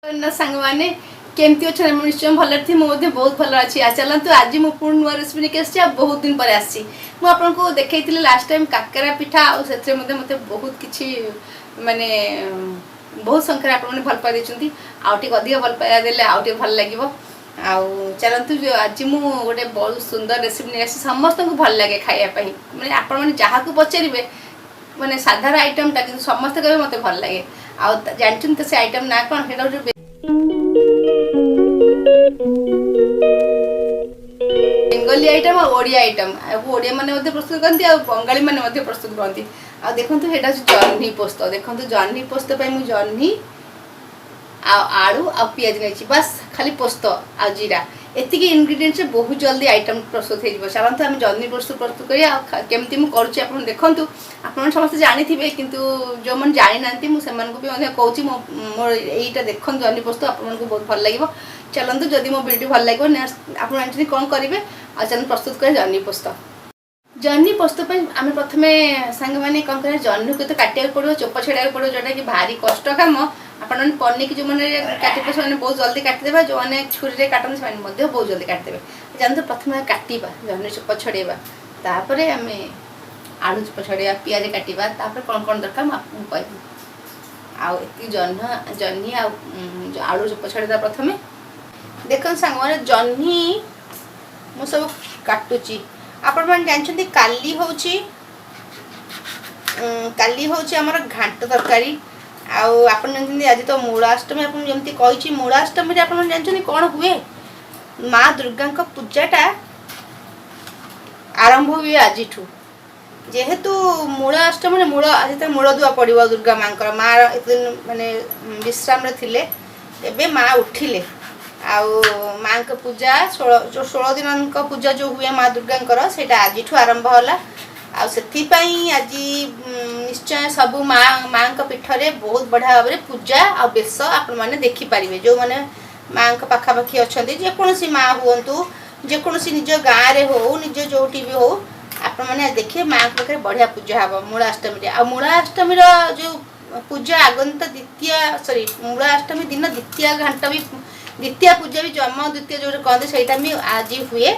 सांग मैंने केमती अच्छे निश्चय भल थी मुझे बहुत भल अच्छी चलतु आज मुझे पुणी नुआ रेसिपी नहीं बहुत दिन पर आसी मुझे देखी लास्ट टाइम काकरा पिठा से मत बहुत किसी माने बहुत संख्यार आप भल पाई देती अधिक भल पाया देले आउ भल लगे चलतु आज मुझे गोटे बहुत सुंदर रेसिपी नहीं आसी समस्त को भल लगे खायापी मैंने आपण जहाँ को पचारे माने साधारण आइटमटा कि समस्त कहे मत भल लगे आ जानते तो से आइटम ना कौन से बेंगली आइटम और ओडिया आइटम ओडिया माने प्रस्तुत करती आ बंगाली माने प्रस्तुत करती आ देखो हेटा जह्नी पोस्त देखो जह्नी पोस्त मुझे जह्नी आलू आ पियाज नहीं बस खाली पोस्त आ जीरा एतिकी इनग्रेडिएंट्स बहुत जल्दी आइटम प्रस्तुत हो चलते आम जह्नी पोस्त प्रस्तुत करमती मुझे आप देखूँ आप समस्त जानी थे किंतु जो मैंने जानी ना मुझे भी कौच मोटा देखो जह्नी पोस्त आपको बहुत भल लगे चलते जदि मो वीडियो भल लगे आप कौन करेंगे आ चल प्रस्तुत करें जह्नी पोस्त जह्नी पोस्त आम प्रथम सांग मैंने कौन कर जह्नी को तो काटा पड़ो चोप छेड़ा पड़ो जोटा कि भारी कष्ट काम आपने पनिक जो मैंने काटे से बहुत जल्दी काटिदेवे जो मैंने छुरी में काटते से बहुत जल्दी काटिदेवे जानते प्रथम काटा जह्नी चोप छड़ेवा तापर आम आलू चोप छड़ेवा पियाज काटा तापर कौन कौन दरकार मुझे कह आती जह्नी आलू चोप छड़ेदा प्रथम देख सांग मैंने जह्नी मु सब काटुची आपण मैंने जानते काली हूँ आमर घांट तरकारी आप जानते आज तो मूलाष्टमी आपन जमी कही मूलाष्टमी आप जानते कौन हुए माँ दुर्गा पूजाटा आरंभ हुए आज जेहेतु मूलाष्टमी मूल आज तो मूल दुआ पड़ो दुर्गा माँ एत दिन मानने विश्राम थे एवं माँ उठिले माँ का पूजा जो 16 दिन का पूजा जो हुए माँ दुर्गा से आज आरंभ होला से आज निश्चय सब माँ का पीठरे बहुत बढ़िया भाव में पूजा आ बेश आपण मैंने देखिपारे जो मैंने माँ का पाखापाखि अच्छा जेकोसी माँ हूँ जेकोसी निज गाँव में हो निज जो भी हो आपण मैंने देखिए माँ के पाखे बढ़िया पूजा हम मूलाष्टमी आ मूलाष्टमी जो पूजा आगंत द्वितीय सॉरी मूलाष्टमी दिन द्वितीय घंटा भी द्वितीय पूजा भी जम द्वितीय जो कहते सहीटा भी आज हुए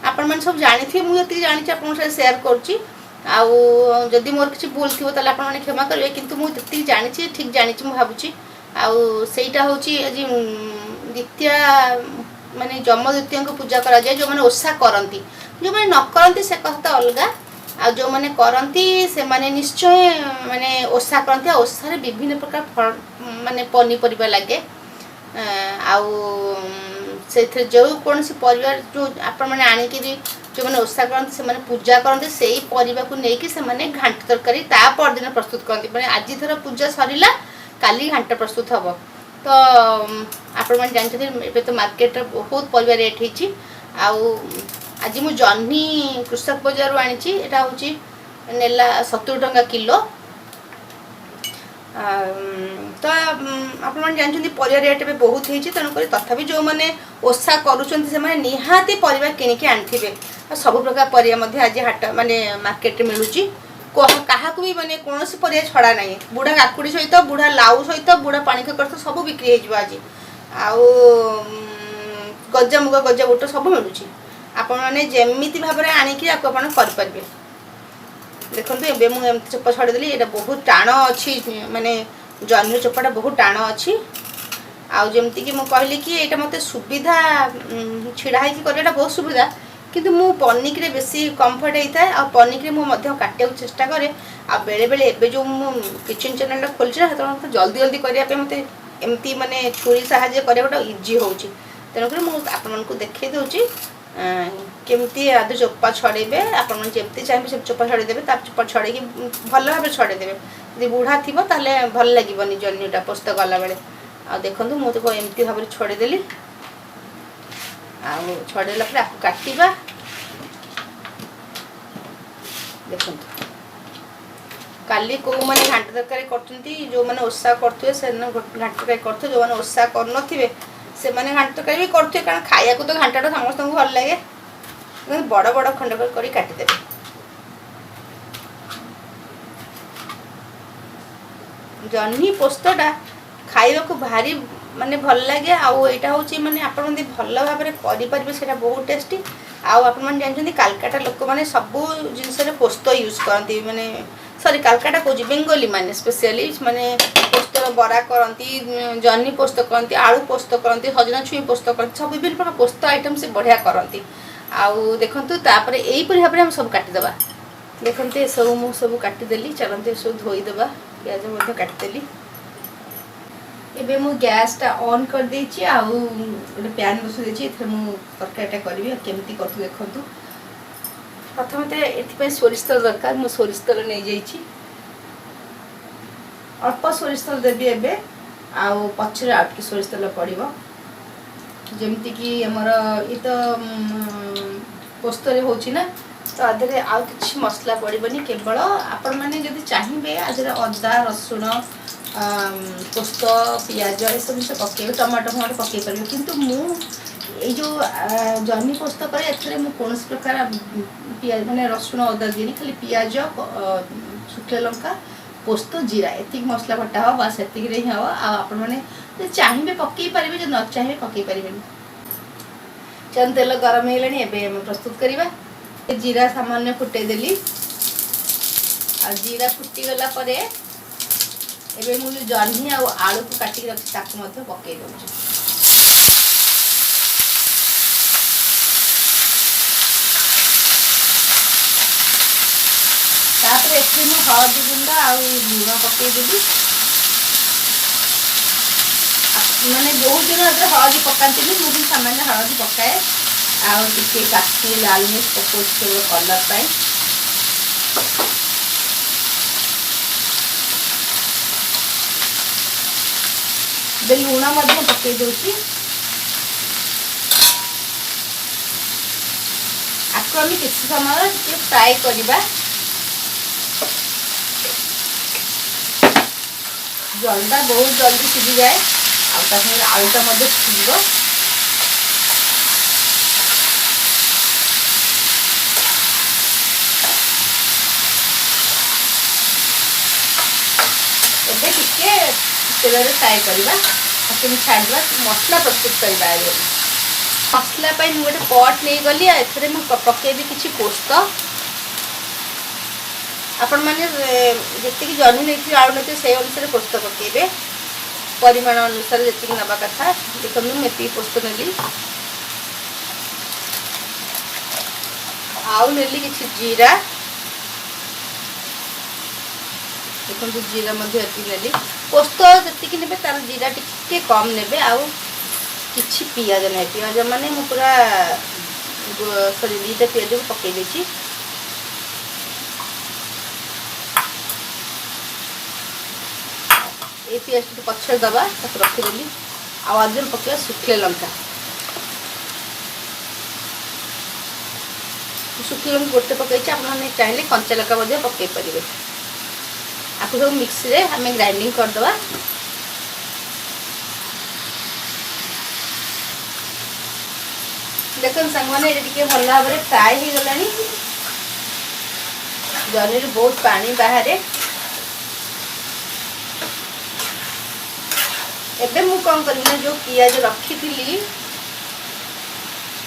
आपण मैंने सब जानी मुझे जानी आप सेयार करुँची मोर किसी भूल थी तो आपने क्षमा करेंगे किंतु मुझे जानी ठीक जानी भावुँ आईटा हूँ आज द्वितीय माने जम द्वितीय को पूजा करा जाए जो मैंने ओषा करती जो मैंने न करती से कथा अलग आ जो मैंने करती से माने निश्चय माने ओषा करती ओषार विभिन्न प्रकार फल माने पनीपरिया लगे से जो कौन सी परिवार जो आपण मैंने आणिक जो मैंने ओषा करते से मैंने पूजा करते से ही परिवा को लेकिन से मैंने घांट तरकारी ता परदिन प्रस्तुत करते मैंने आज थर पूजा सरीला काली घांट प्रस्तुत हम तो आपण मैंने जानते तो मार्केट बहुत परिवार रेट होती आज मु जह्नी कृषक बजार आनी यहाँ हूँ नेला 70 टंका किलो तो आप जानते परिवा रेट भी बहुत होती तेणुक तथापि जो मैंने ओषा करुँचे निहाती परिवा किणिकी आनी सब प्रकार परिवा आज हाट माने मार्केट मिलूँ क्या भी माने कौन परिया छड़ा ना बुढ़ा काकुड़ी सहित बुढ़ा लाउ सहित बुढ़ा पानी ककर सब बिक्री हो आज गजामुग गजा बुट सब मिलूँ आपने जमीती भाव में आणिकी आपड़ करें देखो ये मुझे चोप छड़ेदेली ये बहुत टाण अच्छी माने जह्नी चोपाटा बहुत टाण अच्छी आमती कि कहली कि यहाँ मत सुविधा छिड़ा होता बहुत सुविधा किंतु मु पनिक रे बेसी कंफर्ट होता है और पनिक रे मुझे काटा चेष्टा करे आ बेले बेले एबे जो मु किचन चैनल खोलची ना तो जल्दी जल्दी करने मत एमती माने छुरी साहाଯ୍य करवाटा इजी होची तेणुक मुझे आपको देखी दूची केमती आदि चोपा छड़ेबे आपन जमती चाहिए सब चोपा छड़ेदेवे चोपा छड़े भल भाव छड़ेदेवे यदि बुढ़ा थी ताले भल लगे जह्नीटा पोस्त गला बेले आ देखो मुझे तो एमती भाव में छड़ेदेली छड़ेला आपको काटिबा देखो काली को मैंने घांट तरकारी करते जो मैंने ओषा करते से घांट तरकारी करते जो मैंने ओषा कर से मैंने घांट तरकारी भी करते कारण खाया को तो घांटाटा समस्त को भल लगे बड़ बड़ खंड कर काटिदेवे जह्नी पोस्तटा खाइबा को भारी माने भल लगे आउ एटा होची माने आपण जदि भल भाव में करि परिबे सेटा बहुत टेस्टी। आउ आपण माने जानछन्ती कालकाटा लोक माने सब जिनस रे पोस्तो यूज करती माने सॉरी कालकाटा को बेंगली माने स्पेशली माने पोस्तो बरा करती जन्ही पोस्तो करती आलू पोस्तो करती सजना छुई पोस्तो करती सब विभिन्न प्रकार पोस्तो आइटम से बढ़िया करती। आउ देखंतु तापरे एई परि भाबरे हम सब काटि देबा। देखंतु ए सब मु सब काटि देली चलंतु सब धोई देबा प्याज मध्ये काटि देली। एबे मु गैस टा ऑन कर देछि आउ गोटे पैन बसु देछि एथे मु तरकारीटा करबी केमती करतु देखंतु। प्रथमते एथिपे सोरिष तेल दरकार मु सोरिष तेल नै जाइछि अल्प सोरिष तेल देबी एबे आउ पछरे आउट की सोरिष तेल पड़िबो जेमती कि हमर इ तो पोस्तरे होछि ना तो आधरे आउ किछि मसला पड़िबनी केवल आपण माने जदि चाहिबे आधरे अदा रसुण पोस्त पियाज ए सब से पके टमाटो टमाटो पके परिबे किंतु मु ए जो जन्ही पोस्त करे एथरे मु कोनस प्रकार पियाज माने रसुण अदा दिनी खाली पियाज सुखले लंका पोस्त जीरा एतिक मसला बटा हो बस एतिक रे हो आ आपण माने चाहिबे पके परिबे जो न चाहिबे पके परिबे। चन तेल गरम हेलनी एबे हम प्रस्तुत करिबा। जीरा सामान्य फुटे देली आ जीरा फुटी गला परे एबे मु जन्ही आ आलू को काटी रखि ताकू मध्ये पके दउछु। तापर एथि मु हळदी गुंडा आ लूण पके देबी माने बहुत दिन हळदी पकाती मु भी सामान्य हळदी पकाए आ टिके काठी लाल मिर्च पकोछ कलर पाई बे लूण मध्ये पके दउची आको हम किछ समय टिके फ्राई करिबा जलदा बहुत जल्दी सिझी जाए आलूटा मध्य सिझ एबे टिके तेल फ्राए करवा छाड़ा मसला प्रस्तुत करवा। मसला गोटे पट नहीं गली एथरे पकेबी किसी पोस्त आपण माने जति जन्ही नहीं आलू नहीं से अनुसार पोस्त पकेबे परिमाण अनुसार जी नवा कथा देखो मेती पोस्त नेली आउ नेली किसी जीरा देखो जीरा नेली पोस्त जी ने तार जीरा टिके कम ने आउ कि पियाज ना पियाज माने मु पूरा सॉरी दीटा पियाज को पके देछि ए पियाज को पछर दबा ताको रखि देली आवाज में पके सुखले लंका सुखले लंका गोटे पके आप चाहिए कंचा लंका मध्ये पके परिबे आपको सब मिक्सी रे हमें ग्राइंडिंग कर दबा। देखन संग माने ये भल भाव में फ्राए हो गलानी जन्ही बहुत पानी बाहर एबे मु कौन करी जो पियाज रखी थी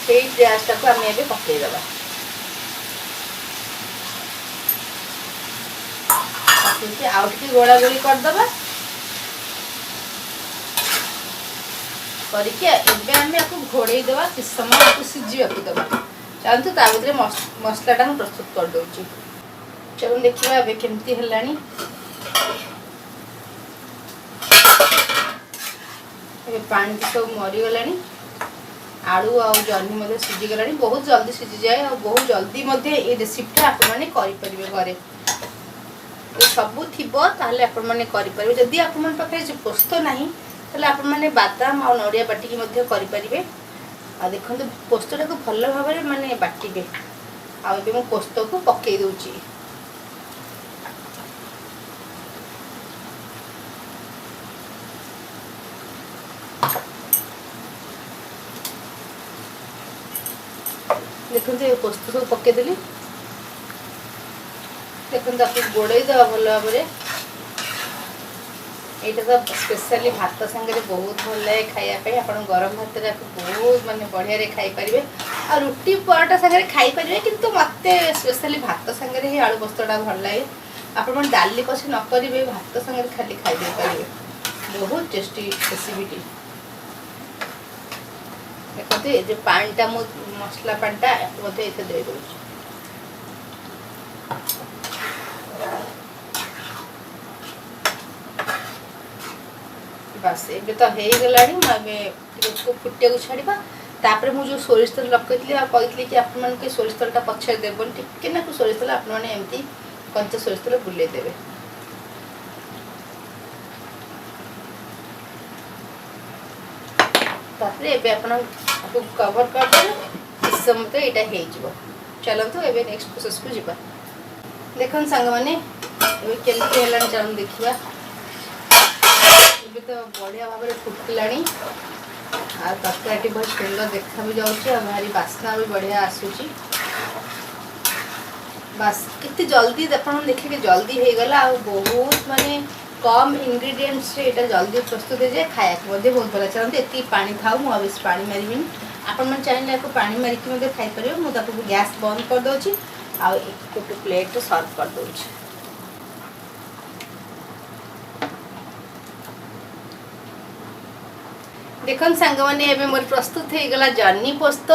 से पियाज टाक आम ए पकई दबा आउ गोड़ा गोड़ी करदबा करके एबे आम आपको घोड़े देवा किस समय आपको सिझा देवा चाहतु ता भीतर मसलाटा हम प्रस्तुत कर दूची। चलो देखिए एबे केमती हेलानी एबे पानी सब मरी गलानी आलू आ जन्ही मध्ये सिझी गलानी बहुत जल्दी सिझी जाए और बहुत जल्दी मध्ये ए रेसिपीटा आप माने करि परिबे घरे सबू थिबो ताले आप माने करि परिबे जदी आप मन पाखे जे पोस्त नाही ताले आप माने बादाम और नड़िया बाटी की मध्ये करि परिबे आ देखंतु पोस्तटा को भल भाव में माने बाटीबे आ एबे मु पोस्त को पके दोची देखते पोस्त सब पकईदेली देखते आप गोड़े दवा भल भाव এইটা তো স্পেশাली भात संगे बहुत भल लगे खायापी आप गरम भात बहुत मानने बढ़िया खाईपारे आ रुटी पराठा सागर खाईपारे कि मत स्पेशली भात संगे ही आलू पोस्तटा भल लगे आप डाली पछे न करेंगे भात संगे खाली खाई पारे बहुत टेस्टी रेसिपीटी देखते ये पाटा मसला पाटा मत ये दे दूँ बस ये तो हो गला फुटिया छाड़ा तापर मुझे सोरिष तेल रखी कही कि आपके सोरिष तेलटा पछे देवन टिके ना सोरिष तेल आपमती कंचा सोरिष तेल बुले देवे तापर ये आपको कवर करदे किस समय तो यहाँ हो चलतु ए नेक्स्ट प्रोसेस को जीवा देख सांग मैंने चल देखा तो बढ़िया भाव में फुटला तरकारी बहुत सुंदर देखा भी जाऊँगी भारी बास्ना भी बढ़िया आसूची बस कितनी जल्दी देखिए जल्दी हो गला बहुत माने कम इंग्रेडिएंट्स यहाँ जल्दी प्रस्तुत हो जाए खाया बहुत भल चलते ये पानी था मुझे बेस पानी मारे आपण चाहिए आपको पानी मारिकी खाईपर मुझे गैस बंद कर दूँगी आउ एक प्लेट सर्व कर दूँगी देखन सांग मैंने एवं मोर प्रस्तुत हो गला जन्ही पोस्त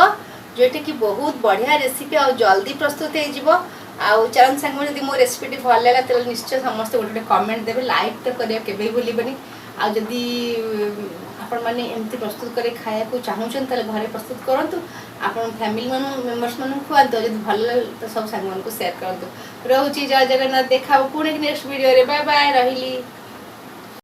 जोटा कि बहुत बढ़िया रेसिपी आ जल्दी प्रस्तुत हो चरण सांग जब मो रेसिपी भल लगा तो निश्चय समस्त गोटे कमेंट देवे लाइक तो करें केवे भूलबनी आदि आपण मैंने एमती प्रस्तुत कर खाया चाहूँ घरे प्रस्तुत करूँ आप फैमिली मेम्बर्स मन खुआत जब भल तो सब सांग सेयार करूँ रोचे जय जगन्नाथ देखा पुणी नेक्स्ट वीडियो रे बाय बाय रही।